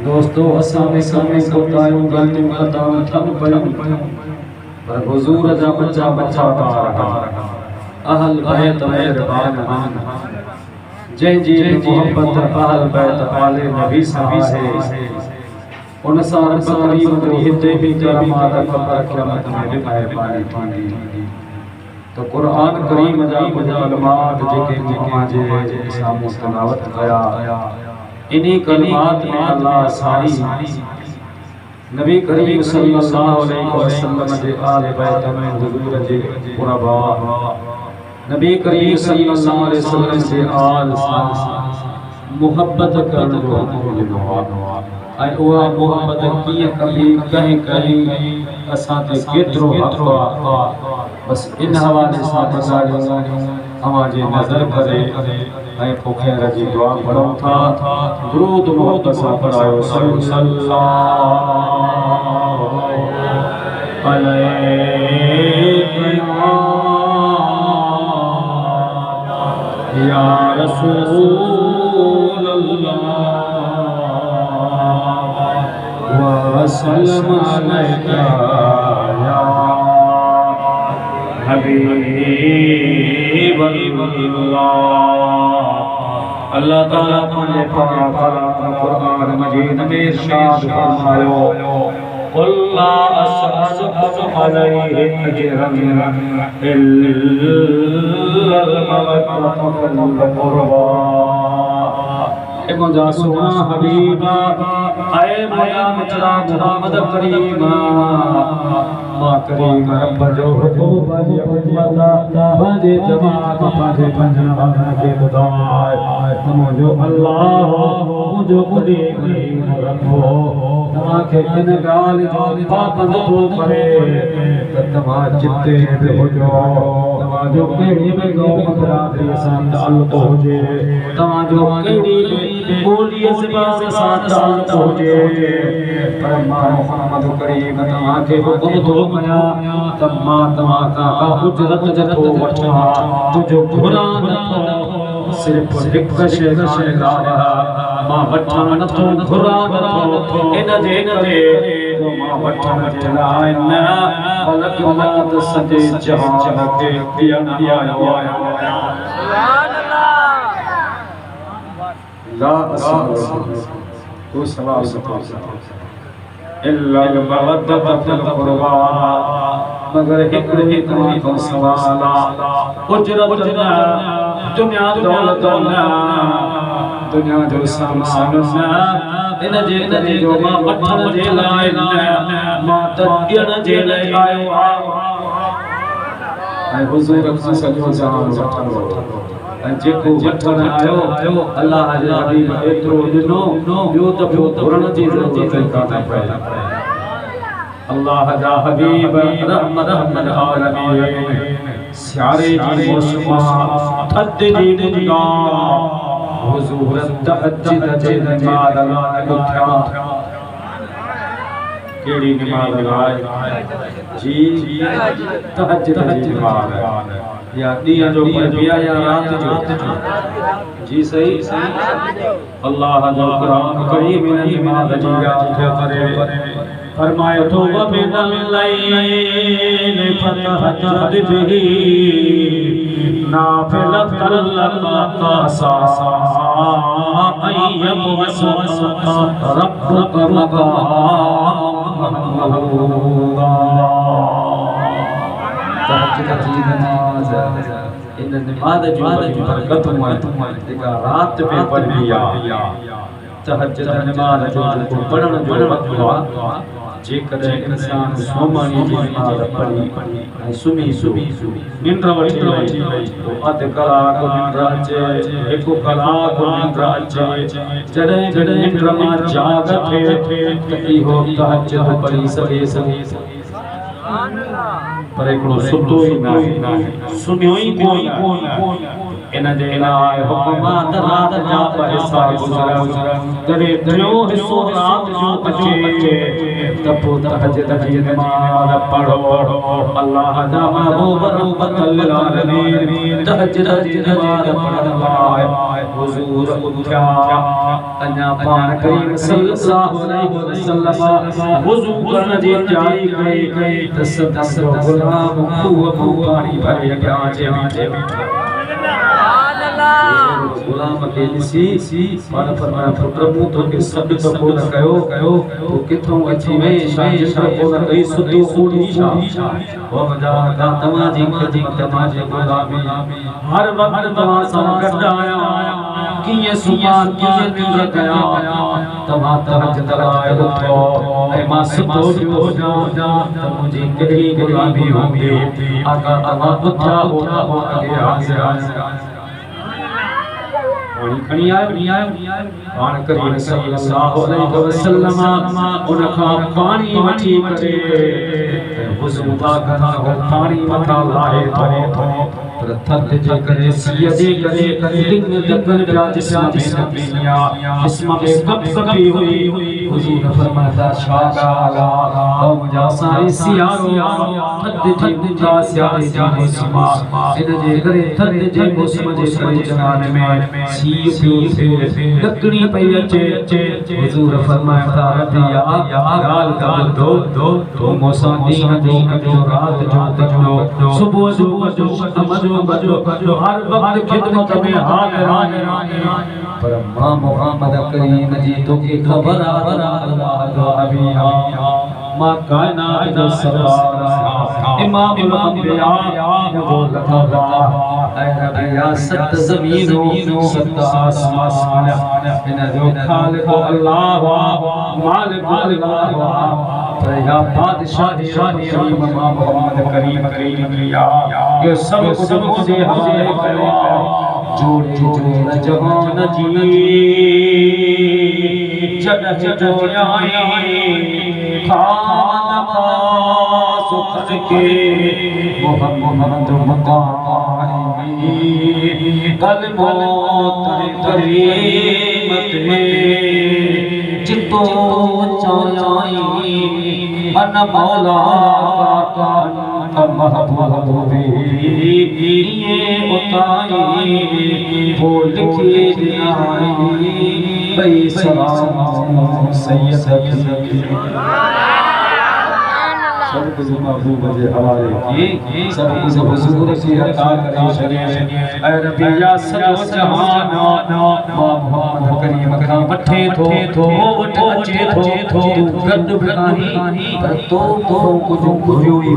दोस्तों असां में समय कोतायूं गलतियूं खताऊं थम पयूं पर हुजूर जा बच्चा बच्चा रहा अहल बैत मेहरबान जंहिं जी मोहब्बत अहल बैत आले नबी सां आहे उन सां रब करीम जो हिते भी करामात ख़बर क़यामत में भी मेहरबानी थींदी। तो कुरान करीम जा कुछ कलमात जेके जे सामूं तिलावत कया इन्हीं कलमात में अल्लाह साईं नबी करीम सल्लल्लाहु अलैहि वसल्लम जे आल बैत में हुजूर जे कुरबा नबी करीम सल्लल्लाहु अलैहि वसल्लम जे आल सां मोहब्बत करण जो हुक्म ॾिनो ऐं उहा मोहब्बत कीअं कबी कहीं असां ते केतिरो हक़ आहे बस इन हवाले सां गुज़ारियूं अवां जे नज़र करे ऐं पोइ खैर जी दुआ पढ़ूं था। दुरूद मोहब्बत सां पढ़ायो सल्लल्लाहु अलैहि या रसूल अल्लाह व सल्लम अलैका या हबीब अल्लाह। अल्लाह ताला अपने पाक कुरान मजीद में इरशाद फरमायो कुल्ला असअलुकुम अलैहि अजरन इल्लल मवद्दत फिल क़ुरबा। ए मुझा सोना हबीबा ऐ मोया मित्रा मोहम्मद करीमा मां करीम रब जो हुकुम बाजे उम्मत बाजे जमात बाजे पंजन के बुधाए मुझो अल्लाह मुझो करीम रखो तव्हां खे इन ॻाल्हि जो पाबंद थो करे त तव्हां जिते बि हुजो तव्हांजो कहिड़ी बि क़ौम बिरादरी सां ताल्लुक़ हुजे तव्हांजो कहिड़ी बि ॿोलीअ ज़बान सां ताल्लुक़ हुजे पर मां मोहम्मद करीम तव्हांखे हुकुम थो कयां त मां तव्हां खां उजरत नथो वठां तुंहिंजो घुरां नथो सिर्फ़ हिकु शइ मां वठां नथो घुरां नथो इन जे मां वठण जे लाइ न बल्कि मां त सॼे जहान खे ॾियण आयो आहियां। ला असअलुकुम इल्लल मवद्दत फिल क़ुरबा मगर हिकड़ो ही तव्हां सवाल आहे उजरत न दुनिया दौलत न दुनिया जो सामान न इन जे जो मां वठण जे लाइ न मां त ॾियण जे लाइ आयो ऐं हुज़ूर सां सॼो जहान वठंदो ऐं जेको वठण आयो अल्लाह जे हबीब एतिरो ॾिनो ॿियो त घुरण जी ज़रूरत कान्हे पई। अल्लाह जा हबीब रहमत रहमत आलमीन सियारे जी मौसम थधि जी मुंगार हुजूर तहज्जुद जे नमाज़ लाइ उथिया केड़ी नमाज़ लाइ जी तहज्जुद जी नमाज़ या ॾींहं जो पढ़िया या रात जो जी सही अल्लाह जो कुरान करीम में नमाज़ जी याद करे फरमाए तो वमिनल लैल फतहज्जद बिही नाफिलतल लक सा अय्यम वसवसा रब्बुक मकाम महमूदा। तहज्जुद जी नमाज इन नमाज जो बरकत जेका रात में पढ़ी आ तहज्जुद नमाज जो पढ़ण जो वक़्त जेकॾहिं इंसान सोमानी जी नमाज़ पढ़ी ऐं सुम्ही निंड वठी वई अधु कलाक निंड अचे हिकु कलाक निंड अचे जॾहिं निंड मां जाग थिए त इहो तहज्जुद पढ़ी सघे पर हिकिड़ो सुतो ई नाहे सुम्हियो ई कोन इन जे लाइ हुकुमात रात जा हिस्सा गुज़रन जॾहिं टियों हिस्सो रात जो अचे त पोइ तहज्जुद जी नमाज़ पढ़ो अल्लाह जा महबूब रहमतुल लिल आलमीन तहज्जुद जी नमाज़ पढ़ण लाइ हुज़ूर उथिया अञा पाण करीम सल्लल्लाहु अलैहि वसल्लम वुज़ू करण जी तयारी कई त सदसो गुलाम खूह पाणी भरे अॻियां अचे गुलाम के ॾिसी पाण फरमाया प्रभु तोखे सॾु त कोन कयो तूं किथां अची वई शायदि कोन कई सुधी सूड़ी छा हो मुंहिंजा आका तव्हांजी ख़िदमत तव्हांजी गुलामी हर वक़्तु तव्हां सां गॾु आहियां कीअं सुभाणे कीअं निंड कयां तव्हां तहज्जुद लाइ उथो ऐं मां सुबुह जो हुजां त मुंहिंजी कहिड़ी गुलामी हूंदी आका तव्हां उथिया हो अॻे हाज़िर खणी आयो पाण करीम सल्लल्लाहु अलैहि वसल्लम उन खां पाणी वठी करे वुज़ू खां पाणी मथां लाहे थो पर थधि जे करे सीअ जे करे दिन जगल जा जिस्म में नबीया जिस्म में कपकपी हुई हुज़ूर फरमाता छा ॻाल्हि ओ मुंहिंजा साईं सियारो थधि जी मुंहिंजा सियारे जी मौसम इन जे करे थधि जे मौसम जे करे जनान में लकड़ी पई अचे हुज़ूर फरमाया रबिया ॻाल्हि का ॿुधो तो मौसां ॾींहं जो कजो रात जो कजो सुबुह जो कजो शाम जो कजो हर वक़्तु ख़िदमत में हाज़िर पर मां मोहम्मद करीम जी तोखे ख़बर आहे अल्लाह जो नबी मां कायनात जो सरदार इमामुल अंबिया जो लक़ब ऐ रबिया सत ज़मीनों सत आसमान इन जो खालिक अल्लाह मालिक अल्लाह या बादशाह इमाम मोहम्मद करीम या ये सब मुझे हवाले कयो जोड़े जोड़ जहान जी जॾहिं जोड़ाई खान सुख के मोहम्मद मकामी कल मौत करीमत में चितो चाई अन मौला का महबूबी ये उताई वो लिखी दिलाई बई सलाम सैयद सब कुछ महबूब के हवाले की सब कुछ हुजूर की अता करे शरीय ऐ रबिया सजो जहान मोहम्मद करीम का वठे थो अचे थो गद बनाही पर तो कुछ घुरियो ही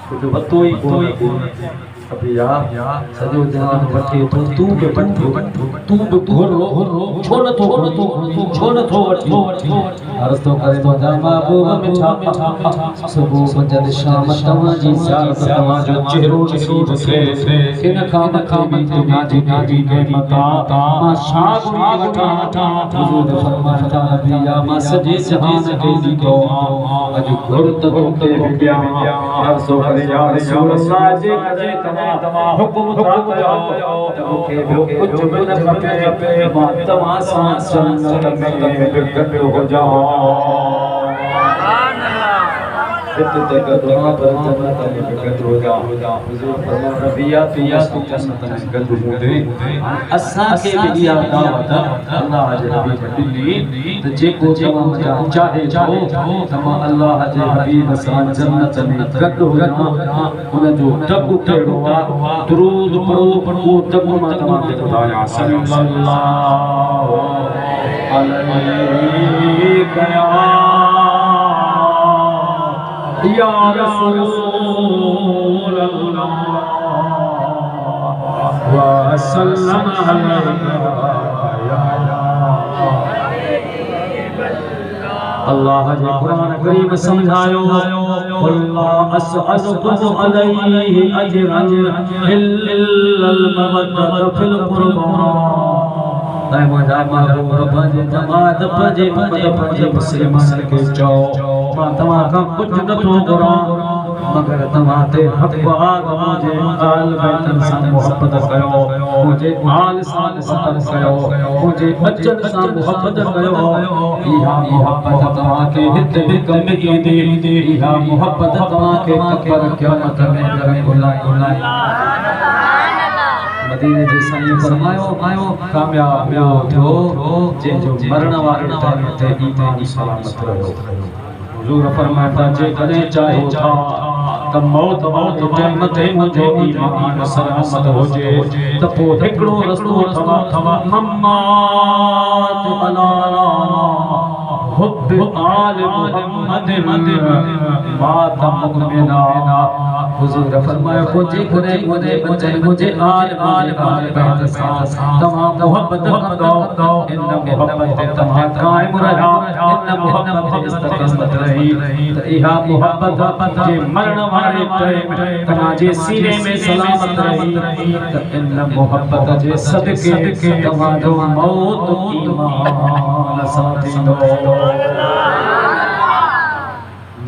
कुछ बतो ही अबिया सजो जहान वठे थो तू बि घुरो छो न थो वठो अर्ज़ तो करे तो महबूब मिठा सुबुह मंझंद शाम तव्हांजी ज़ात तव्हांजो चेहरो नसीब थे इन खां मथे दुनिया जी नेमत मां छा घुरी वठां हुज़ूर फरमाता नबिया मां सॼे जहान खे ॾींदो अॼु घुर त तोखे ॾियां अर्ज़ तो करे या रसूल अल्लाह जे करे तव्हां हुकुम था कयो त मूंखे कुझु बि न खपे मां तव्हां सां जन्नत में गॾु हुजां जन्नत में गॾु हुजां हुज़ूर फरमाया रबिया तूं जन्नत में गॾु हूंदे असांखे बि इहा दावत अल्लाह जे हबीब ॾिनी त जेको तव्हां चाहे थो तव्हां अल्लाह जे हबीब सां जन्नत में गॾु हुजां उन जो डबु कहिड़ो आहे दुरूद पढ़ो डबु मां तव्हांखे ॿुधायां सल्लल्लाहु अलैहि या रसूल अल्लाह व सल्लम अल्लाह जे कुरान करीम समझायो अल्लाह असअलुकुम अलैहि अजरन इल्लल मवद्दत फिल कुर्बा ऐ मुंहिंजा महबूब पंहिंजे जमात पंहिंजे मुस्लिमान खे चओ मां तव्हां खां कुझु नथो घुरां मगर तमाते हक बाग मुझे आल बैतन सा मोहब्बत कयो मुझे आल सा मोहब्बत कयो मुझे अजल सा मोहब्बत कयो इहा मोहब्बत तमाके हित हिकम में दे इहा मोहब्बत तमाके कबर क़यामत में दर बुलाई मदीने जे साईं फरमायो कामयाब थियो जो मरण वारे टाइम ते ईमान सलामत रहो हुजूर फरमाता जे कदे चाहो था त मौत टाइम ते मुझे ईमान सलामत हो जे त पो हिकड़ो रस्तो थवा मम्मात अलाला हुब आल मुहम्मद मात मुमिना हुजूर फरमाया खोजे खुदे मुझे बचन मुझे आल बैत साथ तमाम मोहब्बत करो इन मोहब्बत तमाम कायम रहा इन मोहब्बत इस्तक़ामत रही त इहा मोहब्बत जे मरण वाले टाइम तमा जे सीने में सलामत रही त इन मोहब्बत जे सदके तमा जो मौत ईमान साथी दो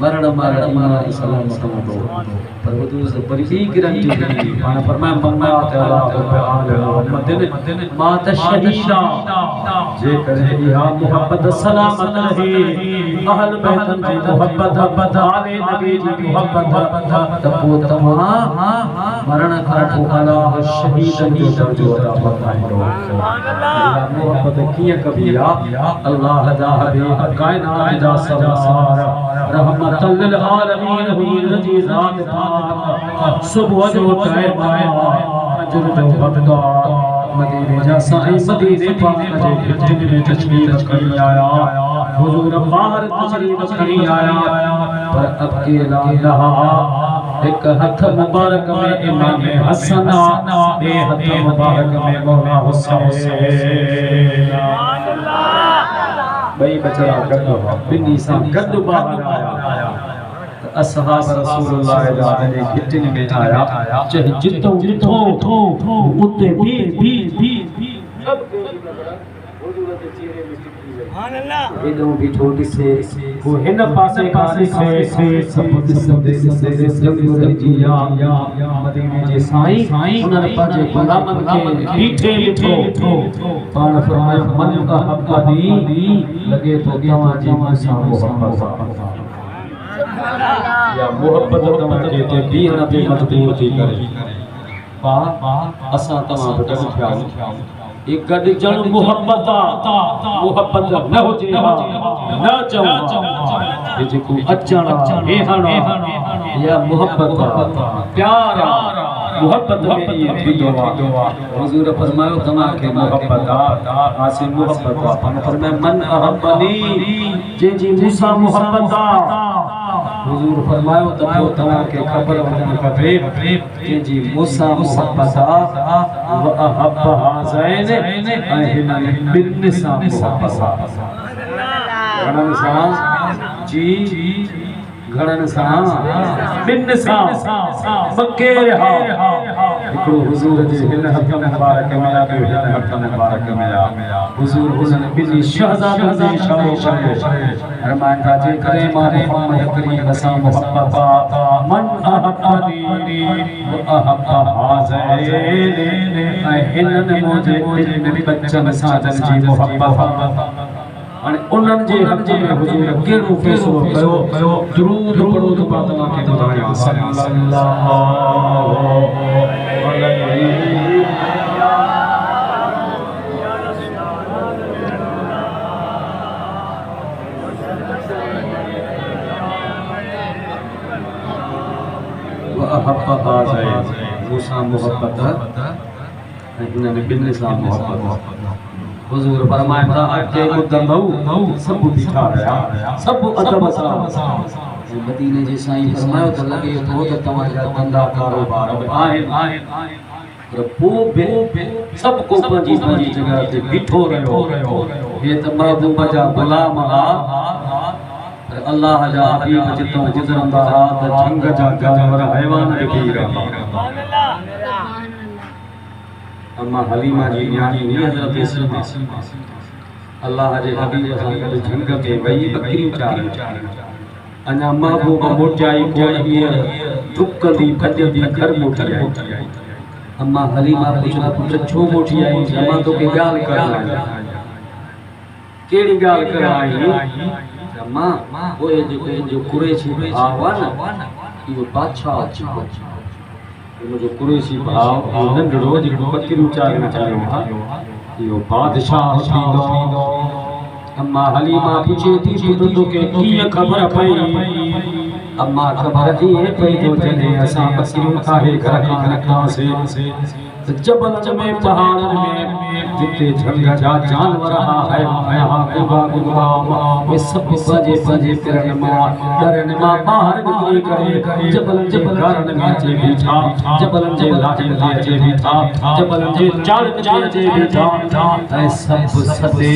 मरण मारा ईमान सलामत हो पर हुजूर से बड़ी गारंटी दी पाण फरमाया मन्ना तआला आल मोहम्मद मात शहीदा जे करे इहा मोहब्बत सलामत रही अहल बैतन जी मोहब्बत आले नबी जी मोहब्बत त पो तमा मरण खां पो अल्लाह शहीदन जो दर्जो अता फरमाईंदो सुभान अल्लाह मोहब्बत कीअं कबी आ अल्लाह जा हबीब कायनात जा सरदार रहमतुल लिल आलमीन हुजूर जी ज़ात पाक सुबह जो टाइम अजर जो वक़्त मदीने जा साईं मदीने पाक जे हिजन में तशरीफ करी आया हुजूर बाहर तशरीफ करी आया पर अकेला रहा एक हथ मुबारक में इमाम हसन बे हथ मुबारक में मौला हुसैन सुभान अल्लाह बई बचड़ा गड्डो बिन्नी सा गड्डो बाहर आया असहाब रसूलुल्लाह ने कितने में आया चाहे जितो जितो उते भी सब हुजूर के चेहरे में सुभान अल्लाह एदो भी छोटी से वो हिन पासे से सब दे जंगुर जिया मदीने जे साईं उन पाजे गुलामन के बीठे लिठो पाण फरमाया मन का हब्बनी लगे तो तवा जी मसा मोहब्बत या मोहब्बत तमा के ते बीहण पे मजबूर थी करे वाह असा तमा गड थिया एक गड जण मोहब्बत न हो जे न चाहो जे को अचण हेहण या मोहब्बत प्यार मोहब्बत में ये थींदो हुजूर फरमायो तमा के मोहब्बत आसे मोहब्बत फरमाया मन अहब्बनी जे जी मूसा मोहब्बत हुजूर फरमायो त पो तवा के खबर वजन खपे जे जी मूसा मोहब्बत व अहब हाज़ैन अहिन बिन सा मोहब्बत घणन सा जी घणन सा बिन सा मके रहा हिकड़ो हुजूर जे हिन हथ मुबारक में आ हिन हथ मुबारक में आ हुजूर हुजन बिनी शहजादन जे इशारो करे फरमान था जे करे मां मोहम्मद करीम सा मोहब्बत मन अहब्बनी व अहब हाज़ैन अहिन मुझे नबी बच्चन साजन जी मोहब्बत अने उन्हन जे हक में हुजूर केड़ो फैसलो कयो दुरूद पढ़ो तो पातमा के बुधाया सल्लल्लाहु अलैहि व अहब हाज़ैन मूसा मोहब्बत इन्हनि बिन सा मोहब्बत हुजूर फरमाया अके मुदमऊ सब बिठा रहा सब अदब सा मदीने जे साईं फरमायो त लगे तो त तवाजा धंधा कारोबार आए पर पो बे सब को पंजी जगह ते बिठो रहो ये त महबूब जा गुलाम आ पर अल्लाह जा हबीब जितो गुजरंदा हा त जंग जा जानवर हैवान भी रहा सुभान अल्लाह अम्मा हलीमा जी यानी नी हजरत इस्लाम अल्लाह जे हबीब सां गॾु जंग में वई बकरी चार अना महबूब मोटाई कोई टुकदी फटदी घर मोटी आई अम्मा हलीमा पूछा पुत्र छो मोटी आई अम्मा तो के गाल करना केड़ी गाल कराई अम्मा ओए जो कुरैशी आवा ना यो बादशाह अछि जो कुरैशी भाव नंढड़ो जो पतिरू चालना चालियो हा यो बादशाह थींदो अम्मा हलीमा पूछे थी पुत्र तो के कीअं खबर पई अम्मा खबर इहे पई जो जॾहिं असां पतिरू काहे घर खां निकितासीं जबल में पहाड़ में जिते झंगा जा जानवर है गुबा वे सब बजे बजे फिरन मा डरन मा बाहर निकली करे जबल कारण में जे बीठा जबल जे लाज में जे बीठा जबल जे चाल में जे बीठा ऐ सब सदे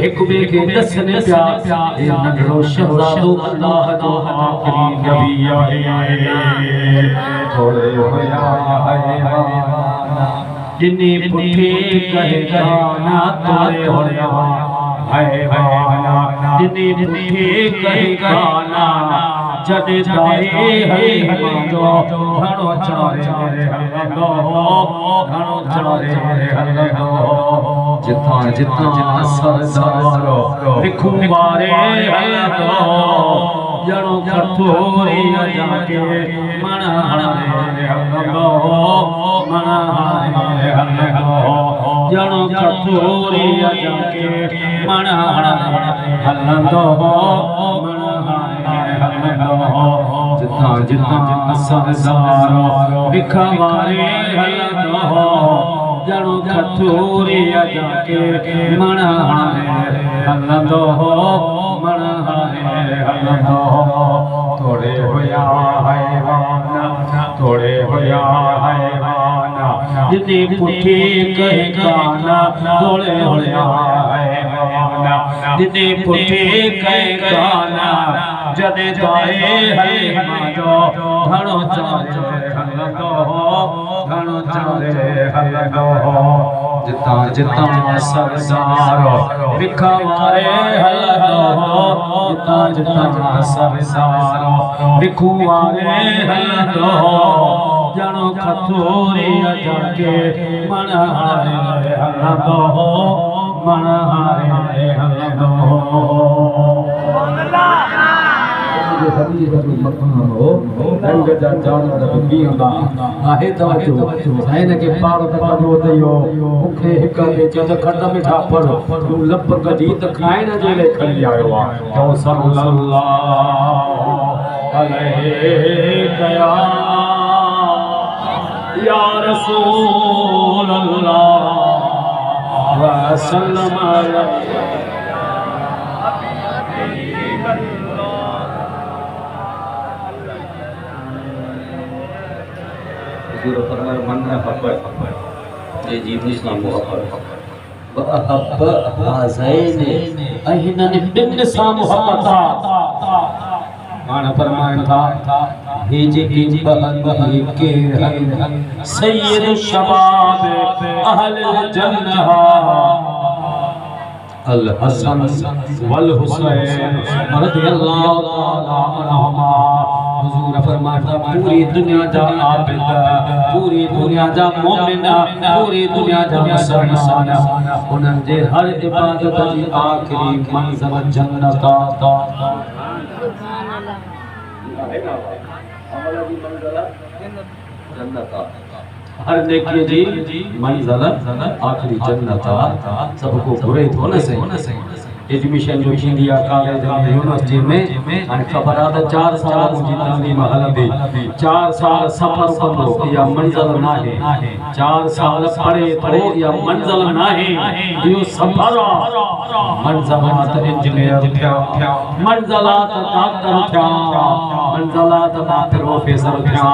एक बे के दसने प्यार ए नगरो शहजादो अल्लाह जो आखिरी नबी आए थोड़े होया है जिन्हें पुठे कहे गाना तोड़े होया है वाना जिन्हें पुठे कहे गाना जदे दाए है जो घणो चारे हलंदो घणो चारे हलंदो जिता जिता सरदारो लिखू वारे हलंदो जणो कठोरी जाके मना हलंदो मना जणो कठोरी जाके मना हलंदो जिता जिता सरदारो बिखवारे हलंदो जणो कठोरी जाके मना हलंदो मना हलंदो थोड़े होया है वाना थोड़े होया है वाना जिते पुठे कहे गाना थोड़े होया है वाना जिते पुठे कहे गाना जदे दाए है माजो घणो चारे हलंदो घणो चारे हलंदो जिता जिता सरदारो बिखवारे हलंदो जिता जिता सरदारो बिखवारे हलंदो जणो कठोरी जाके मना हलंदो मना हलंदो रंग जा जानवर बीहंदा आहे तवजो साईं के पार तक कबो दयो मुखे हिक ते चंद खंड मिठा पढ़ तू लप कढी त खाइण जे ले खड़ी आयो आ तो सल्लल्लाहु अलैहि कया या रसूल अल्लाह व सल्लम अलैहि हुजूर फरमाए मन मोहब्बत ये जी इस्लाम मोहब्बत वहब हाज़ैन अहिनन बिन सा मोहब्बत मान फरमाए था हिज हिज बहन के सैयद शबाब अहल जन्नह अल हसन वल हुसैन रज़ियल्लाहु तआला अन्हुमा हुजूर फरमाता पूरी दुनिया जा आबिद पूरी दुनिया जा मोमिन पूरी दुनिया जा मुसलमान उन्हनि जे हर इबादत जी आखिरी मंज़िल जन्नत हर नेकी जी मंज़िल आखिरी जन्नत सबको घुरे थो न सही एडमिशन जो थींदी आहे कॉलेज में यूनिवर्सिटी में हाणे ख़बर आहे त 4 साल मुंहिंजी तालीम हलंदी 4 साल सफ़र कंदो इहा मंज़िल नाहे 4 साल पढ़े थो इहा मंज़िल नाहे इहो सफ़र आहे मंज़िलात इंजीनियर थिया मंज़िलात डॉक्टर थिया मंज़िलात मां प्रोफेसर थिया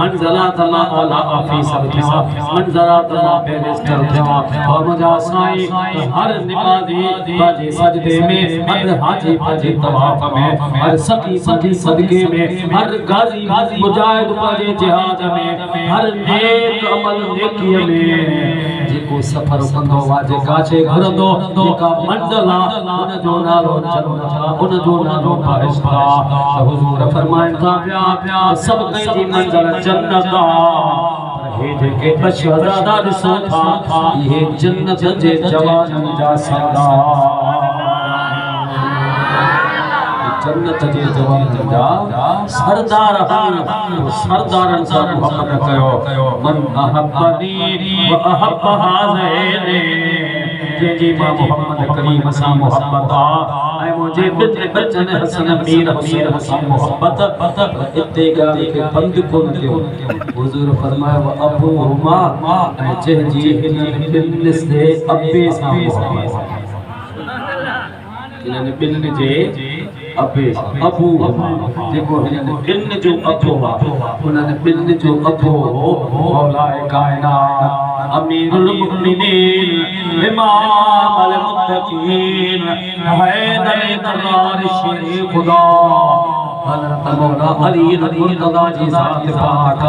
मंज़िलात मां आला ऑफिसर थिया मंज़िलात मां बैरिस्टर थिया और मुंहिंजा साईं हर निमाज़ी बाजी सजदे सजदे में, हर हाजी पाजे तवाफ में, हर सखी सखी सदके में, हर गाजी मुजाहिद पाजे जिहाद में, हर नेक अमल नेकी में जेको सफर कंदो वाजे काचे घुरंदो जेका मंज़िल आ उन जो नालो जन्नत, उन जो नालो फ़रिश्ता। हुज़ूर फरमाइनि था पिया सभु कंहिंजी मंज़िल जन्नत आ। हे जेके बशहज़ादा ॾिसो था इहे जन्नत जे जवाननि जा सरदार, जन्नत जे जवाननि जा सरदार सरदारनि सां मोहब्बत कयो। मन अहब्बनी व अहब्ब हाज़ैनी, जंहिंजी मां मोहम्मद करीम सां मोहब्बत आ ऐं मुंहिंजे ॿिनि बचनि हसन मीर हुसैन सां मोहब्बत, इते ॻाल्हि खे बंदि कोन कयो। हुज़ूर फरमायो व अबूहुमा, ऐं जंहिंजी हिननि ॿिनि से अबे सां मोहब्बत, हिननि ॿिनि जे अबे अबू जेको हिननि ॿिनि जो अबो आहे, हुननि ॿिनि जो अबो मौलाए कायनात अमीरुल मुमिनीन इमाम अल मुत्तकीन हैदर करार शेर खुदा हज़रत मौला अली मुर्तज़ा जी ज़ात पाक,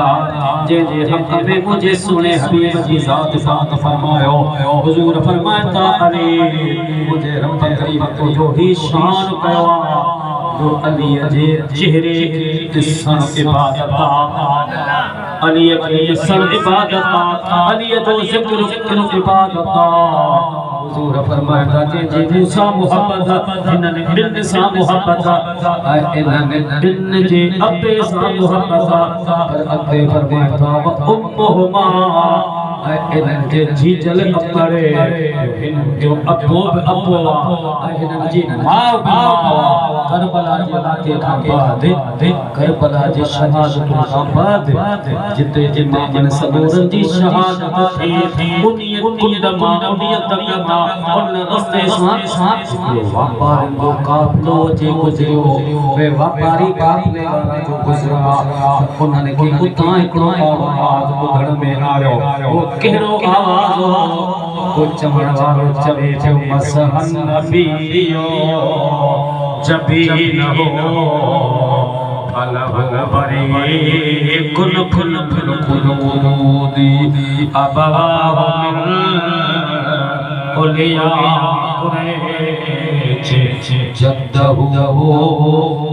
जे हक़ में मुझे सुने हबीब जी ज़ात पाक फरमायो। हुज़ूर फरमाया था अली मुझे रब करीम को जो ही शान कयो जो अली जे चेहरे ॾिसण इबादत आ, अली खे ॾिसण इबादत आ, अली जो ज़िक्र करण इबादत आ। हुज़ूर फरमाया जे मूसा मोहब्बत हिननि ॿिनि सां मोहब्बत ऐं इन्हनि ॿिनि जे अबे सां मोहब्बत, पर अॻिते फरमाया था उम्मुहुमा ऐं इन्हनि जे जीजल अबड़े, हिननि जो अबो बि अबो आहे ऐं हिननि जी माउ बि माउ आहे। करबला जे वाक़े खां बाद, करबला जे शहादत खां बाद जिते जिते जिन सबूरनि जी शहादत थी उन्हीअ कुंड मां उन्हीअ तक मां उन रस्ते सां वापारी जो काफ़िलो जे गुज़रियो, वे वापारी काफ़िले वारा जो गुज़रा, उन्हनि खे उतां हिकिड़ो आवाज़ ॿुधण में आयो। वो कहिड़ो आवाज़ हो? वो चवण वारो चवे पियो मसहन नबियो जबीन हो फल फल भरी कुल फुल फुल कुलूदी अबवाहु मिन उलिया कुरैश जद्दहु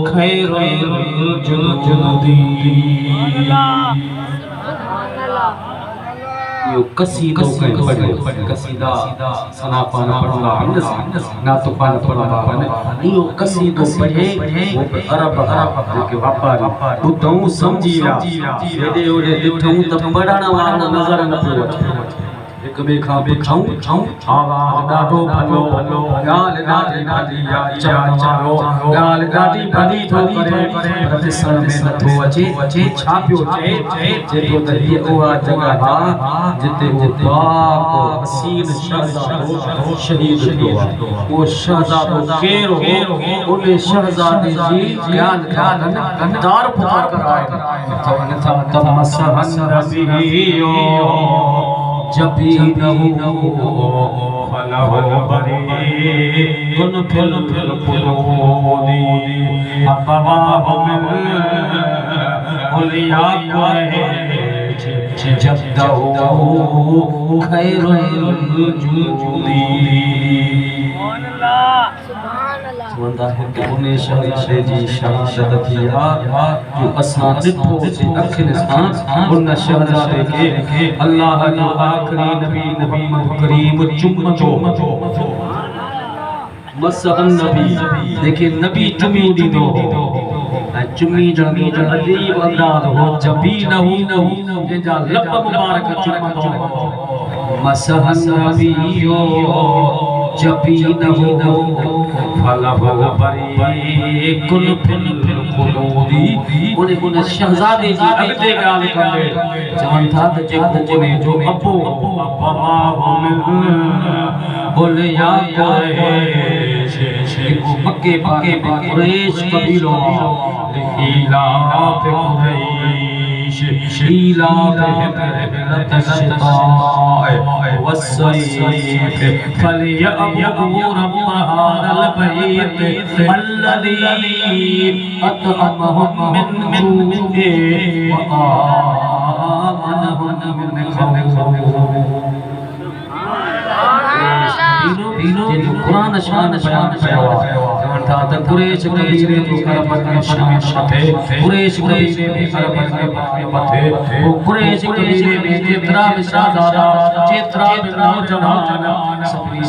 खैरुल जुनूदी। यो कसीदो कई पढ़ो, कसीदा सना पाना पढ़ंदा आहिनि, नातो पाना पढ़ंदा आहिनि। इहो कसीदो पढ़े वो अरब जेके वापारी ॿुधऊं सम्झी विया, हेॾे होॾे ॾिठऊं त पढ़ण वारो नज़र न पियो अचे। हिक ॿिए खां पुछऊं आवाज़ ॾाढो भलो, ॻाल्हि ॾाढी ॾाढी चारो, ॻाल्हि ॾाढी भली थो करे पर ॾिसण में नथो अचे। छा पियो चए? जेको त हीअ उहा जॻह आहे जिते वो पाक हसीन शहज़ादो शहीद थियो आहे। उहो शहज़ादो केरु हो? उन शहज़ादे जी ॻाल्हि कनि तारीफ़ था कराइनि, चवनि था त मसहन नबियो जबीनहु फलहु बरी कुल फिल फिल कुलूदी अबवाहु मिन उलिया कुरैश जद्दहु खैरुल जुनूदी। चवंदा है कि उन शहज़ादे जी शहादत थी जो असां ॾिठो अखियुनि सां, उन शहज़ादे खे अल्लाह जो आख़िरी नबी मुहम्मद करीम चुमंदो। मसहन नबी देखे नबी चुमी ॾींदो ऐं चुमी ॾींदो अजीब अंदाज़ हो। जबीनहु जंहिंजा लब मुबारक चुमंदो। मसहन नबियो जबीनहु फलहु बरी कुल फिल कुलूदी। उन शहज़ादे जी अॻिते ॻाल्हि कंदे चवनि था त जेको उन जो अबो अबवाहु मिन उलिया कुरैश, जेको मके कुरैश कबीलो इलाफ कुरैश إيلافهم رحلة الشتاء والصيف فليعبدوا رب هذا البيت الذي أطعمهم من جوع وآمنهم من خوف कुरान शान बयान कया था त कुरैश कबीले जो करबत शान थे कुरैश कबीले में करबत मथे वो कुरैश कबीले में जेतरा विशादारा जेतरा नौजवान सभी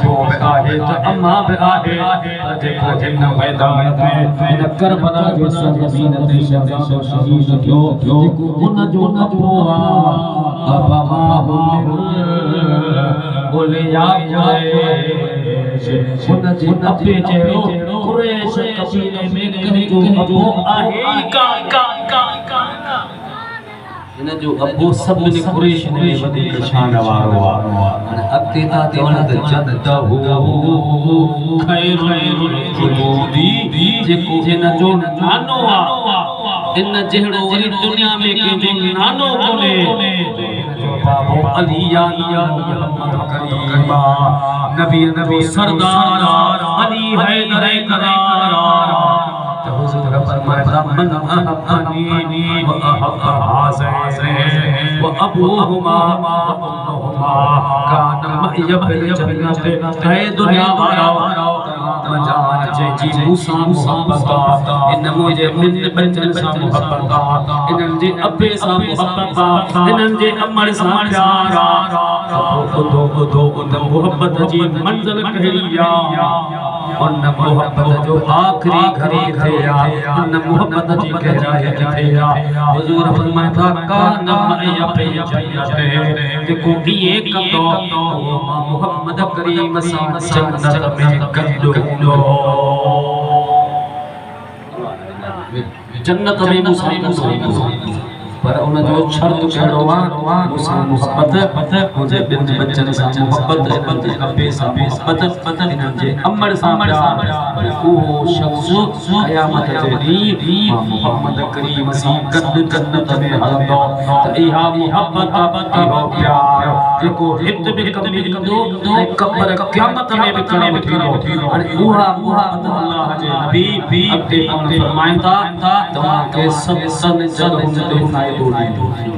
को आहे त अम्मा बे आहे त देखो जिन मैदान में इन करबला जो ज़मीन ते शहीद थियो जेको उन जो अबो अबा बोले या उन जे अपे जहिड़ो कुरैश कबीले में कंहिंजो अबो आहे इन जो अबो सभिनी कुरैश में वधीक शान वारो हाणे अॻिते था चवण त जद्दहू खैरुल खुलूदी जेको जिन जो नानो आहे इन जहिड़ो वरी दुनिया में कंहिंजो नानो कोन्हे बाबो अली या मोहम्मद करीमा नबी नबी सरदार अली हैदर करार तो हुजूर फरमाया मन अहब्बनी व अहब्ब हाज़ैन व अबूहुमा कान मइय फिल जन्नत है दुनिया वारा मजान जी मूसा मोहब्बत इन मुझे मिल बचन सा मोहब्बत इनन जे अबे सा मोहब्बत इनन जे अमर सा प्यारा खुदो खुदो उन मोहब्बत जी मंजिल कहिया उन मोहब्बत जो आखिरी घड़ी थे उन मोहब्बत जी गहराई थे हुजूर फरमाया कान मइय फिल जन्नत देखो ये कंदो मोहम्मद करीम सा जन्नत में कंदो जन्नत में मूसा पर उन जो शर्त कहिड़ो आहे मूसा मोहब्बत मुंहिंजे ॿिनि बचनि सां मोहब्बत इन्हनि अबे सां मोहब्बत इन्हनि जे अमर सां प्यार उहो शख़्स क़यामत जे ॾींहुं मोहम्मद करीम सां गॾु जन्नत में हलंदो त इहा मोहब्बत इहो प्यार जेको हित बि कमी कंदो ऐं क़ब्र क़यामत में बि कम थींदो हाणे उहा मोहब्बत अल्लाह जे नबी अॻिते फरमाईंदा तव्हांखे सत्संग जरूर फ़ाइदो ॾींदो